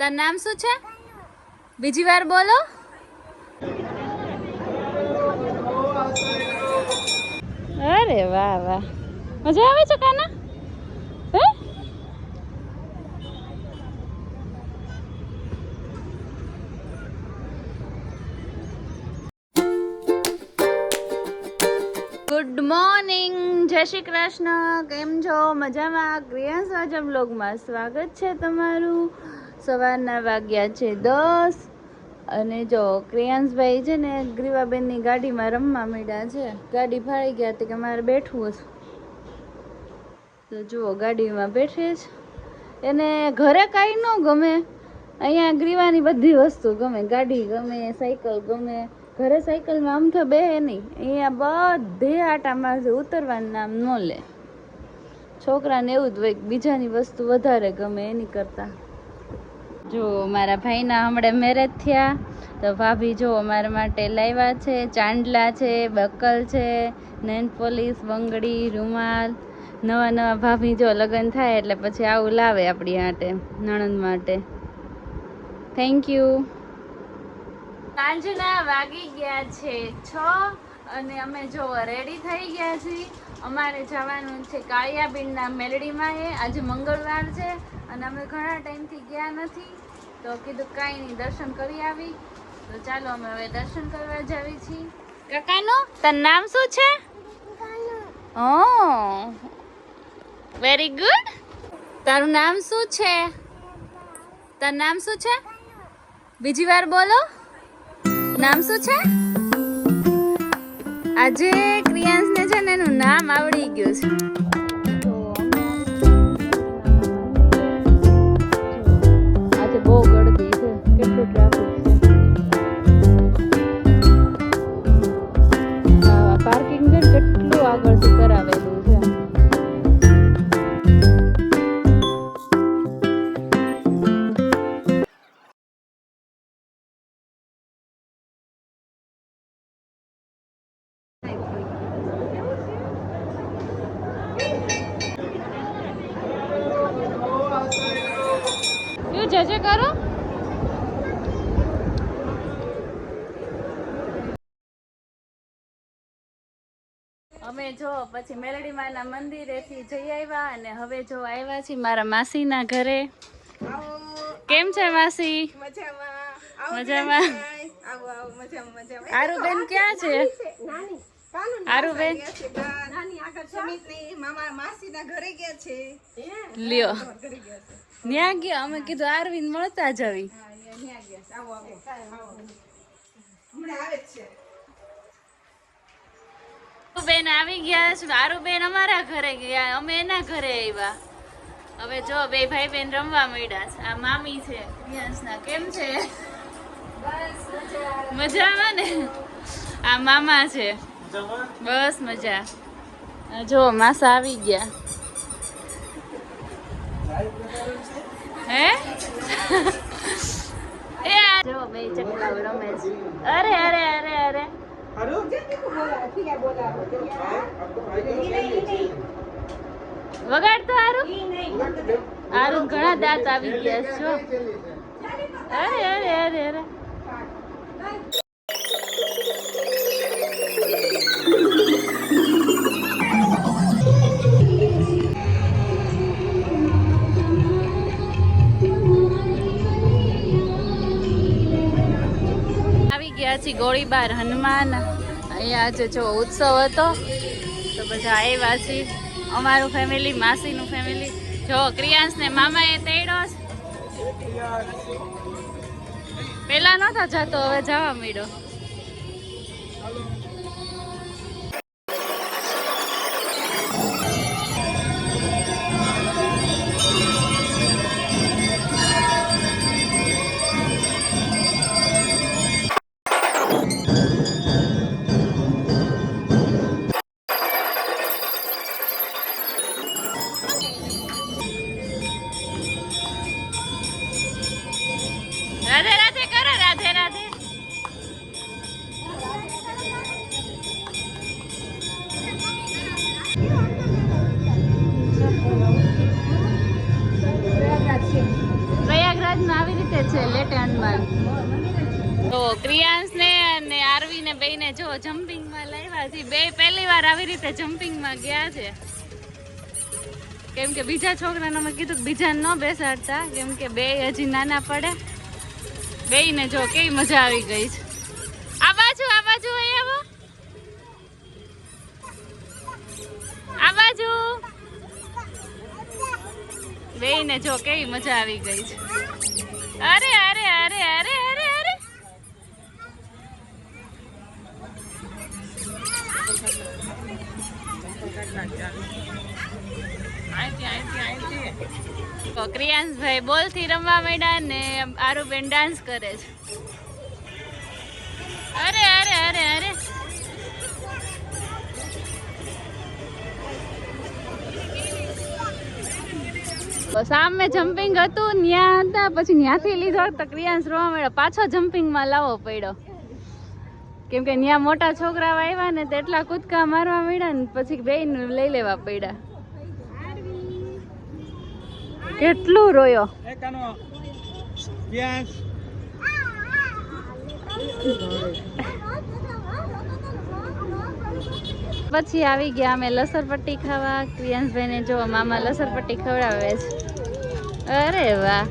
તારું નામ શું છે? બીજી વાર બોલો. અરે વાહ વાહ, મજા આવે છે કાના? હે? ગુડ મોર્નિંગ, જય શ્રી કૃષ્ણ. કેમ છો? મજામાં? ક્રિયાંશ બ્લોગમાં સ્વાગત છે તમારું. સવારના વાગ્યા છે 10 અને જો ક્રિયાંશભાઈ છે ને ગ્રીવાબેનની ગાડીમાં રમવા માંડ્યા છે. ગાડી ફાળી ગયા હતી કે મારે બેઠવું હતું, તો જુઓ ગાડીમાં બેઠે જ. એને ઘરે કાંઈ ન ગમે, અહીંયા ગ્રીવાની બધી વસ્તુ ગમે. ગાડી ગમે, સાયકલ ગમે. ઘરે સાયકલમાં આમ તો બેહે નહીં, અહીંયા બધે આટા મારશે, ઉતરવાનું નામ ન લે. છોકરાને એવું જ હોય, બીજાની વસ્તુ વધારે ગમે એની કરતાં. જો મારા ભાઈના હમણાં મેરેજ થયા, તો ભાભી જો અમારા માટે લાવ્યા છે. ચાંદલા છે, બકલ છે, નેન પોલીસ, બંગડી, રૂમાલ. નવા નવા ભાભી જો લગ્ન થાય એટલે પછી આવું લાવે આપણી માટે, નણંદ માટે. Thank you. સાંજના વાગી ગયા છે 6 અને અમે જો રેડી થઈ ગયા છીએ. અમારે જવાનું છે કાળિયાબીનના મેલડીમાં. આજે મંગળવાર છે અને અમે ઘણા ટાઈમથી ગયા નથી, તો કીધું કાંઈ નહીં, દર્શન કરી આવી. તો ચાલો અમે હવે દર્શન કરવા જાવી છીએ. કાકાનું તારું નામ શું છે? ઓ વેરી ગુડ. તારું નામ શું છે? તારું નામ શું છે? બીજી વાર બોલો. નામ શું છે? આજે ક્રિયાંશને છે ને એનું નામ આવડી ગયું છે. આજે બહુ ગળદી છે, કેટલું ટ્રાફિક છે. પાર્કિંગ છે કેટલું આગળથી કરાવેલું છે. જજે કરો. અમે જો પછી મેલડીમાના મંદિરેથી જઈ આવ્યા અને હવે જો આવ્યા છીએ મારા માસીના ઘરે. કેમ છે માસી? મજામાં. આરુબેન ક્યાં છે? આરુબેન લ્યો ન્યા ગયા. અમે કીધું આરવીન મળતા જવી. બેન આવી ગયા છે. આરુબેન અમારા ઘરે ગયા, અમે એના ઘરે આવ્યા. હવે જો બે ભાઈ બેન રમવા માંડ્યા છે. આ મામી છે ક્રિયાંશના. કેમ છે? મજામાં ને? આ મામા છે. બસ મજા. જો માસા આવી ગયા. હે એ જો બે ચકલાઓ રમે છે. અરે અરે અરે અરે વગાડતો આરું. આરું ઘણા દાંત આવી ગયા છે જો. અરે અરે અરે અરે ગોળીબાર હનુમાન. અહીંયા આજે જો ઉત્સવ હતો તો બધા આવ્યા છીએ. અમારું ફેમિલી, માસીનું ફેમિલી. જો ક્રિયાંશને મામાએ તેડ્યો છે. પેલા નહોતા જતો, હવે જવા માંડ્યો. રાધે રાધે કરો. રાધે રાધે. કે છે લેટે હનુમાન. તો ક્રિયાંશ ને અને આરવી ને બેને જો જમ્પિંગ માં લાવ્યા છે. બે પહેલી વાર આવી રીતે જમ્પિંગ માં ગયા છે. કેમ કે બીજા છોકરાને અમે કીધું કે બીજા ન બેસાડતા કેમ કે બે હજી નાના પડે. બે ને જો કેવી મજા આવી ગઈ છે. આ બાજુ અહીં આવો. આ બાજુ બે ને જો કેવી મજા આવી ગઈ છે. અરે અરે અરે અરે અરે અરે ક્રિયાંશભાઈ બોલ થી રમવા માંડ્યા ને આરુબેન ડાન્સ કરે છે. અરે અરે અરે અરે સામે જમ્પિંગ હતું ન્યા હતા પછી ન્યાથી લીધો તો ક્રિયાંશ રોવા માંડ્યો. પાછો જમ્પિંગ માં લાવવો પડ્યો કેમ કે ન્યા મોટા છોકરા આવ્યા ને તો એટલા કૂદકા મારવા માંડ્યા ને પછી બે લઈ લેવા પડ્યા. કેટલું રોયો. પછી આવી ગયા અમે લસરપટ્ટી ખાવા. ક્રિયાંશભાઈ ને જો મામા લસરપટ્ટી ખવડાવે છે. અરે વાહ.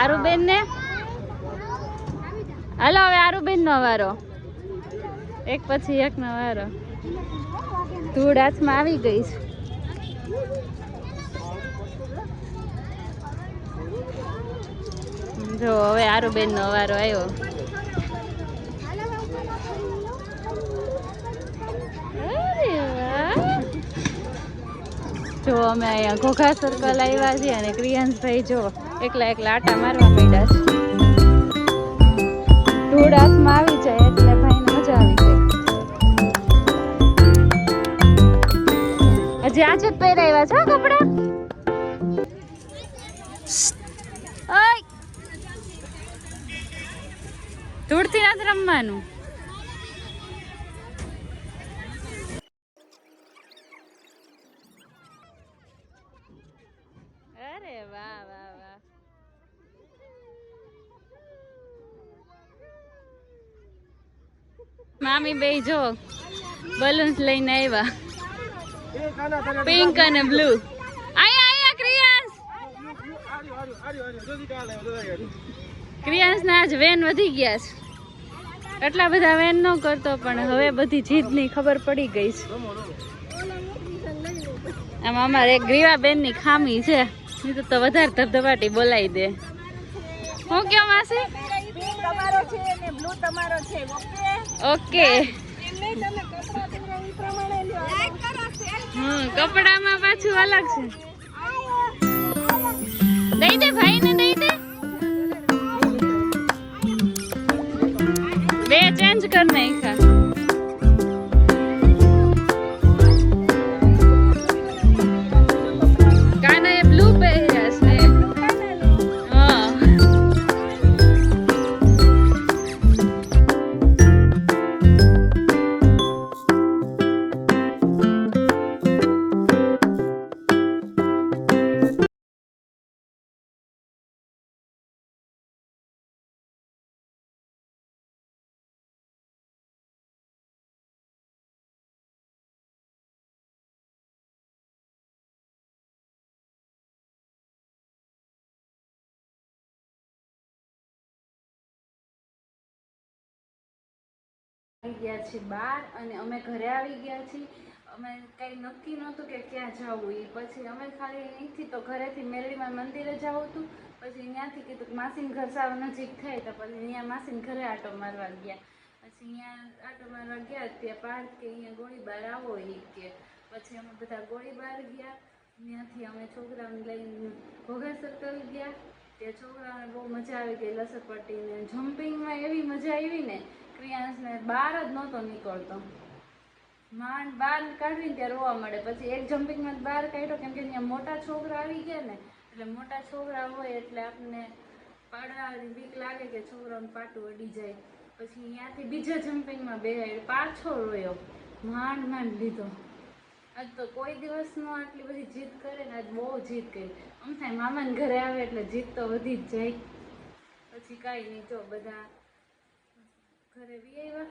આરુબેન ને હાલો હવે આરુબેન નો વારો. એક પછી એક નો વારો. ધૂળ હાથમાં આવી ગઈ છે. જો હવે આરુબેન નો વારો આવ્યો. જો અમે અહીંયા ઘોઘા સર્કલ આવ્યા છીએ અને ક્રિયાંશભાઈ જો એકલા આટા મારવા માંડ્યા છે. ધૂળ હાથમાં આવી જાય એટલે ભાઈને મજા આવી ગઈ. હજી આજે જ પહેરાવ્યા છે કપડા. ધૂળથી નથી રમવાનું. અરે વાહ વાહ વાહ. મામી બે જો બલૂન્સ લઈને આવ્યા પિંક અને બ્લુ. આયા ક્રિયાંશ. ક્રિયાંશ ના આજ વેન વધી ગયા છે. એટલા બધા વેન ન કરતો પણ હવે બધી જીદની ખબર પડી ગઈ છે. આમાં અમારે ગ્રીવાબેન ની ખામી છે. નહીં તો વધારે ધબધબાટી બોલાવી દે. હું કેમ માસી તમારો છે ને બ્લુ તમારો છે. ઓકે કપડામાં પાછું અલગ છે. દઈ દે ભાઈ ને દઈ દે. બે ચેન્જ કર નાખ્યા. કાના એ બ્લુ પહેર્યા છે. હા આવી ગયા છીએ બહાર અને અમે ઘરે આવી ગયા છીએ. અમે કંઈ નક્કી નહોતું કે ક્યાં જવું એ. પછી અમે ખાલી અહીંથી તો ઘરેથી મેરડીમાં મંદિરે જવું હતું. પછી અહીંયાથી કીધું કે માસીન ઘર સાવ નજીક થાય તો પછી અહીંયા માસીન ઘરે આટો મારવા ગયા. પછી અહીંયા આટો મારવા ગયા ત્યાં પાર્ક કે અહીંયા ગોળીબાર આવો એ કે. પછી અમે બધા ગોળીબાર ગયા. ત્યાંથી અમે છોકરાઓને લઈને ઘોઘા સર્કલ ગયા. ત્યાં છોકરાઓને બહુ મજા આવી ગઈ લસરપટ્ટી ને જમ્પિંગમાં એવી મજા આવી ને ક્રિયાંશને બહાર જ નહોતો નીકળતો. માંડ બહાર કાઢવીને ત્યાં રોવા મળે. પછી એક જમ્પિંગમાં બહાર કાઢ્યો કેમ કે ત્યાં મોટા છોકરા આવી ગયા ને એટલે મોટા છોકરા હોય એટલે આપણને પાડવાની બીક લાગે કે છોકરાઓને પાટું અડી જાય. પછી અહીંયાથી બીજા જમ્પિંગમાં બેહાડ્યો. પાછો રોયો. માંડ લીધો. આજ તો કોઈ દિવસનો આટલી બધી જીદ કરે ને આજ બહુ જીદ કરી. આમ થાય મામાને ઘરે આવે એટલે જીત તો વધી જ જાય. પછી કાંઈ નહીં, જો બધા ઘરે બી આવ્યા